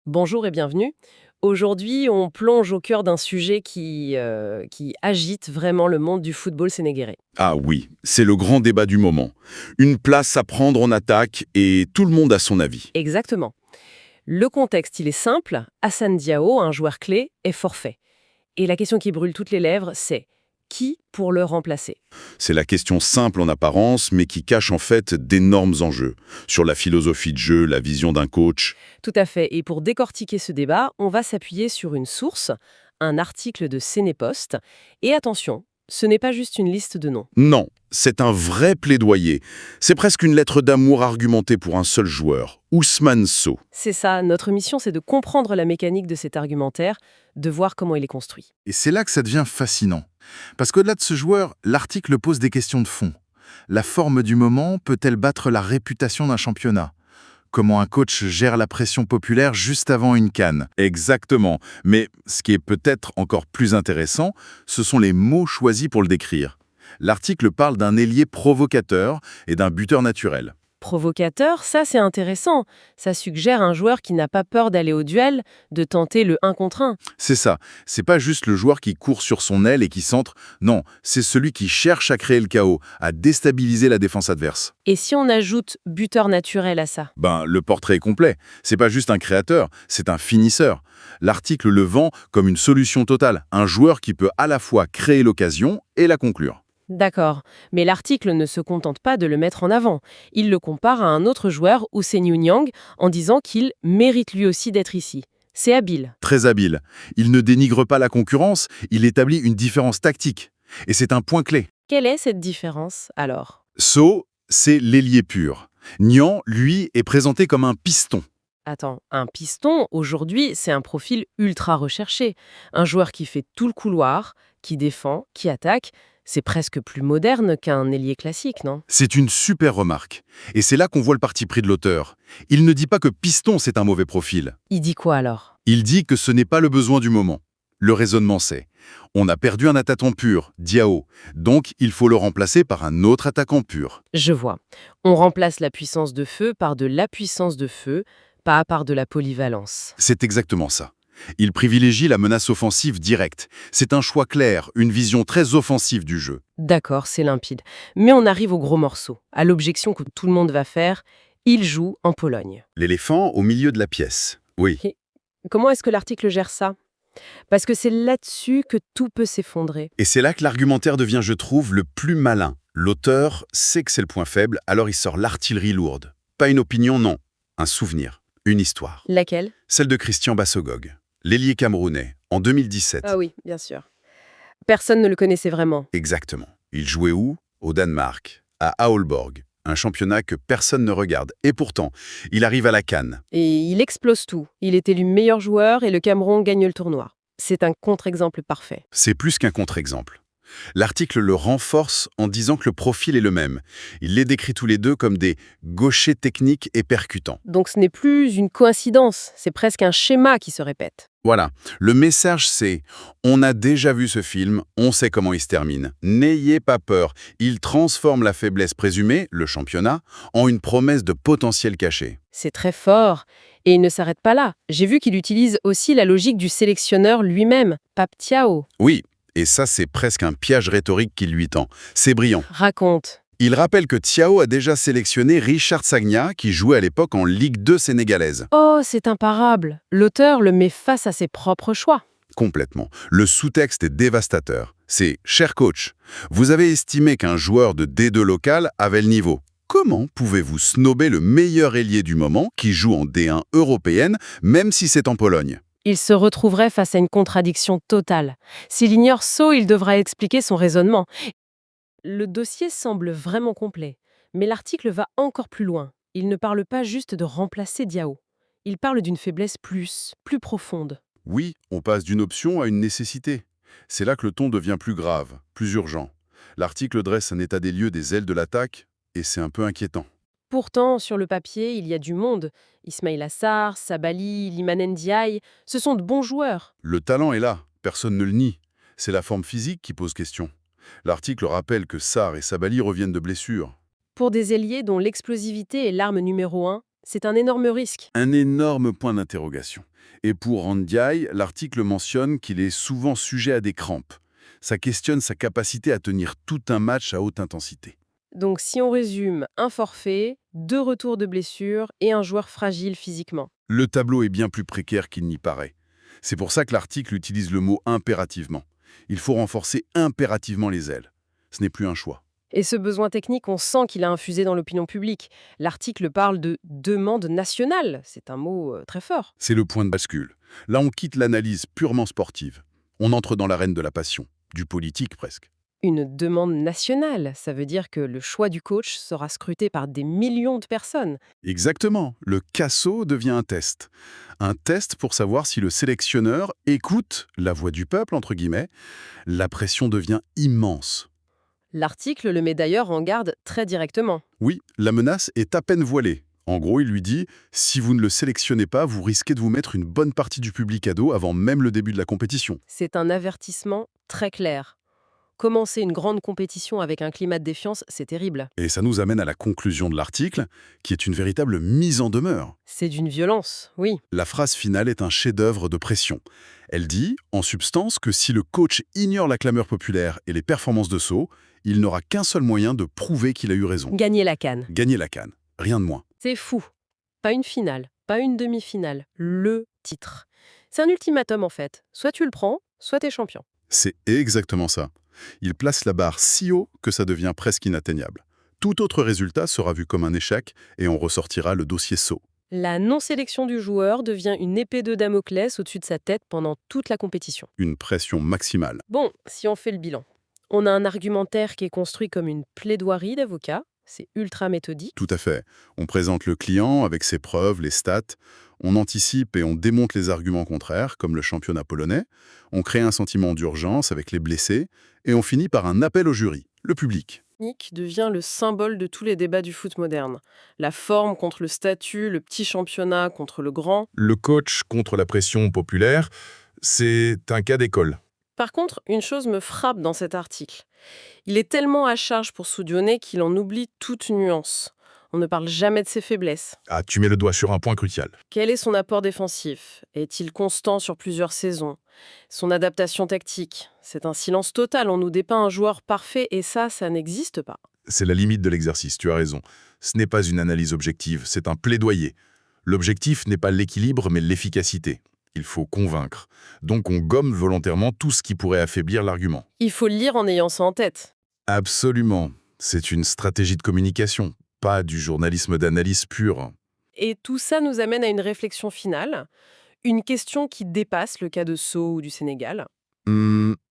Bonjour et bienvenue. Aujourd'hui, on plonge au cœur d'un sujet qui agite vraiment le monde du football sénégalais. Ah oui, c'est le grand débat du moment. Une place à prendre en attaque et tout le monde a son avis. Exactement. Le contexte, il est simple. Hassan Diao, un joueur clé, est forfait. Et la question qui brûle toutes les lèvres, c'est qui pour le remplacer? C'est la question simple en apparence, mais qui cache en fait d'énormes enjeux. Sur la philosophie de jeu, la vision d'un coach. Tout à fait. Et pour décortiquer ce débat, on va s'appuyer sur une source, un article de Sénépost. Et attention, ce n'est pas juste une liste de noms. Non, c'est un vrai plaidoyer. C'est presque une lettre d'amour argumentée pour un seul joueur, Ousmane Sow. C'est ça, notre mission, c'est de comprendre la mécanique de cet argumentaire, de voir comment il est construit. Et c'est là que ça devient fascinant. Parce qu'au-delà de ce joueur, l'article pose des questions de fond. La forme du moment peut-elle battre la réputation d'un championnat? Comment un coach gère la pression populaire juste avant une CAN? Exactement. Mais ce qui est peut-être encore plus intéressant, ce sont les mots choisis pour le décrire. L'article parle d'un ailier provocateur et d'un buteur naturel. Provocateur, ça c'est intéressant. Ça suggère un joueur qui n'a pas peur d'aller au duel, de tenter le 1 contre 1. C'est ça. C'est pas juste le joueur qui court sur son aile et qui centre. Non, c'est celui qui cherche à créer le chaos, à déstabiliser la défense adverse. Et si on ajoute buteur naturel à ça? Le portrait est complet. C'est pas juste un créateur, c'est un finisseur. L'article le vend comme une solution totale, un joueur qui peut à la fois créer l'occasion et la conclure. D'accord, mais l'article ne se contente pas de le mettre en avant. Il le compare à un autre joueur, Ousseynou Niang, en disant qu'il mérite lui aussi d'être ici. C'est habile. Très habile. Il ne dénigre pas la concurrence, il établit une différence tactique. Et c'est un point clé. Quelle est cette différence, alors? So, c'est l'ailier pur. Nian, lui, est présenté comme un piston. Attends, un piston, aujourd'hui, c'est un profil ultra recherché. Un joueur qui fait tout le couloir, qui défend, qui attaque. C'est presque plus moderne qu'un ailier classique, non? C'est une super remarque. Et c'est là qu'on voit le parti pris de l'auteur. Il ne dit pas que piston, c'est un mauvais profil. Il dit quoi alors? Il dit que ce n'est pas le besoin du moment. Le raisonnement c'est, on a perdu un attaquant pur, Diao, donc il faut le remplacer par un autre attaquant pur. Je vois. On remplace la puissance de feu par de la puissance de feu, pas par de la polyvalence. C'est exactement ça. Il privilégie la menace offensive directe. C'est un choix clair, une vision très offensive du jeu. D'accord, c'est limpide. Mais on arrive au gros morceau, à l'objection que tout le monde va faire. Il joue en Pologne. L'éléphant au milieu de la pièce. Oui. Et comment est-ce que l'article gère ça? Parce que c'est là-dessus que tout peut s'effondrer. Et c'est là que l'argumentaire devient, je trouve, le plus malin. L'auteur sait que c'est le point faible, alors il sort l'artillerie lourde. Pas une opinion, non. Un souvenir. Une histoire. Laquelle? Celle de Christian Bassogog, l'ailier camerounais, en 2017. Ah oui, bien sûr. Personne ne le connaissait vraiment. Exactement. Il jouait où? Au Danemark, à Aalborg, un championnat que personne ne regarde. Et pourtant, il arrive à la CAN. Et il explose tout. Il est élu meilleur joueur et le Cameroun gagne le tournoi. C'est un contre-exemple parfait. C'est plus qu'un contre-exemple. L'article le renforce en disant que le profil est le même. Il les décrit tous les deux comme des gauchers techniques et percutants. Donc ce n'est plus une coïncidence, c'est presque un schéma qui se répète. Voilà, le message c'est « On a déjà vu ce film, on sait comment il se termine. N'ayez pas peur, il transforme la faiblesse présumée, le championnat, en une promesse de potentiel caché. » C'est très fort. Et il ne s'arrête pas là. J'ai vu qu'il utilise aussi la logique du sélectionneur lui-même, Pape Thiaw. Oui, et ça c'est presque un piège rhétorique qui lui tend. C'est brillant. Raconte. Il rappelle que Thiaw a déjà sélectionné Richard Sagna, qui jouait à l'époque en Ligue 2 sénégalaise. Oh, c'est imparable. L'auteur le met face à ses propres choix. Complètement. Le sous-texte est dévastateur. C'est « Cher coach, vous avez estimé qu'un joueur de D2 local avait le niveau. Comment pouvez-vous snober le meilleur ailier du moment qui joue en D1 européenne, même si c'est en Pologne ?» Il se retrouverait face à une contradiction totale. S'il ignore Sceaux, il devra expliquer son raisonnement. Le dossier semble vraiment complet, mais l'article va encore plus loin. Il ne parle pas juste de remplacer Diao. Il parle d'une faiblesse plus profonde. Oui, on passe d'une option à une nécessité. C'est là que le ton devient plus grave, plus urgent. L'article dresse un état des lieux des ailes de l'attaque, et c'est un peu inquiétant. Pourtant, sur le papier, il y a du monde. Ismail Assar, Sabali, Iliman Ndiaye, ce sont de bons joueurs. Le talent est là, personne ne le nie. C'est la forme physique qui pose question. L'article rappelle que Sarr et Sabali reviennent de blessures. Pour des ailiers dont l'explosivité est l'arme numéro 1, C'est un énorme risque. Un énorme point d'interrogation. Et pour Ndiaye, l'article mentionne qu'il est souvent sujet à des crampes. Ça questionne sa capacité à tenir tout un match à haute intensité. Donc si on résume, un forfait, 2 retours de blessure et un joueur fragile physiquement. Le tableau est bien plus précaire qu'il n'y paraît. C'est pour ça que l'article utilise le mot impérativement. Il faut renforcer impérativement les ailes. Ce n'est plus un choix. Et ce besoin technique, on sent qu'il a infusé dans l'opinion publique. L'article parle de demande nationale. C'est un mot très fort. C'est le point de bascule. Là, on quitte l'analyse purement sportive. On entre dans l'arène de la passion, du politique presque. Une demande nationale, ça veut dire que le choix du coach sera scruté par des millions de personnes. Exactement. Le CASO devient un test. Un test pour savoir si le sélectionneur écoute la voix du peuple, entre guillemets. La pression devient immense. L'article le met d'ailleurs en garde très directement. Oui, la menace est à peine voilée. En gros, il lui dit « Si vous ne le sélectionnez pas, vous risquez de vous mettre une bonne partie du public à dos avant même le début de la compétition. C'est un avertissement très clair. Commencer une grande compétition avec un climat de défiance, c'est terrible. » Et ça nous amène à la conclusion de l'article, qui est une véritable mise en demeure. C'est d'une violence, oui. La phrase finale est un chef-d'œuvre de pression. Elle dit, en substance, que si le coach ignore la clameur populaire et les performances de saut, il n'aura qu'un seul moyen de prouver qu'il a eu raison. Gagner la CAN. Gagner la CAN. Rien de moins. C'est fou. Pas une finale, pas une demi-finale, le titre. C'est un ultimatum en fait. Soit tu le prends, soit t'es champion. C'est exactement ça. Il place la barre si haut que ça devient presque inatteignable. Tout autre résultat sera vu comme un échec et on ressortira le dossier saut. La non-sélection du joueur devient une épée de Damoclès au-dessus de sa tête pendant toute la compétition. Une pression maximale. Bon, si on fait le bilan. On a un argumentaire qui est construit comme une plaidoirie d'avocat. C'est ultra méthodique. Tout à fait. On présente le client avec ses preuves, les stats. On anticipe et on démonte les arguments contraires, comme le championnat polonais. On crée un sentiment d'urgence avec les blessés. Et on finit par un appel au jury, le public. Nick devient le symbole de tous les débats du foot moderne. La forme contre le statut, le petit championnat contre le grand. Le coach contre la pression populaire, c'est un cas d'école. Par contre, une chose me frappe dans cet article. Il est tellement à charge pour Soudione qu'il en oublie toute nuance. On ne parle jamais de ses faiblesses. Ah, tu mets le doigt sur un point crucial. Quel est son apport défensif? Est-il constant sur plusieurs saisons? Son adaptation tactique? C'est un silence total, on nous dépeint un joueur parfait et ça n'existe pas. C'est la limite de l'exercice, tu as raison. Ce n'est pas une analyse objective, c'est un plaidoyer. L'objectif n'est pas l'équilibre, mais l'efficacité. Il faut convaincre. Donc on gomme volontairement tout ce qui pourrait affaiblir l'argument. Il faut le lire en ayant ça en tête. Absolument. C'est une stratégie de communication, pas du journalisme d'analyse pure. Et tout ça nous amène à une réflexion finale, une question qui dépasse le cas de Sceaux ou du Sénégal.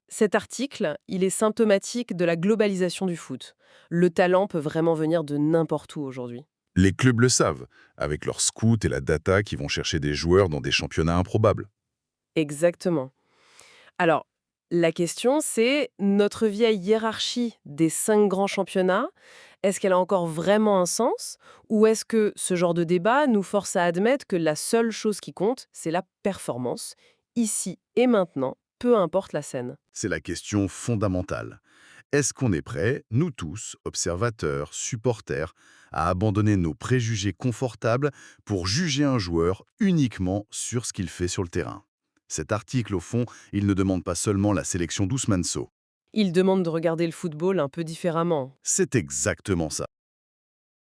Cet article, il est symptomatique de la globalisation du foot. Le talent peut vraiment venir de n'importe où aujourd'hui. Les clubs le savent, avec leurs scouts et la data qui vont chercher des joueurs dans des championnats improbables. Exactement. Alors, la question, c'est notre vieille hiérarchie des 5 grands championnats, est-ce qu'elle a encore vraiment un sens? Ou est-ce que ce genre de débat nous force à admettre que la seule chose qui compte, c'est la performance, ici et maintenant, peu importe la scène? C'est la question fondamentale. Est-ce qu'on est prêt, nous tous, observateurs, supporters, à abandonner nos préjugés confortables pour juger un joueur uniquement sur ce qu'il fait sur le terrain? Cet article, au fond, il ne demande pas seulement la sélection d'Ousmane Sow. Il demande de regarder le football un peu différemment. C'est exactement ça.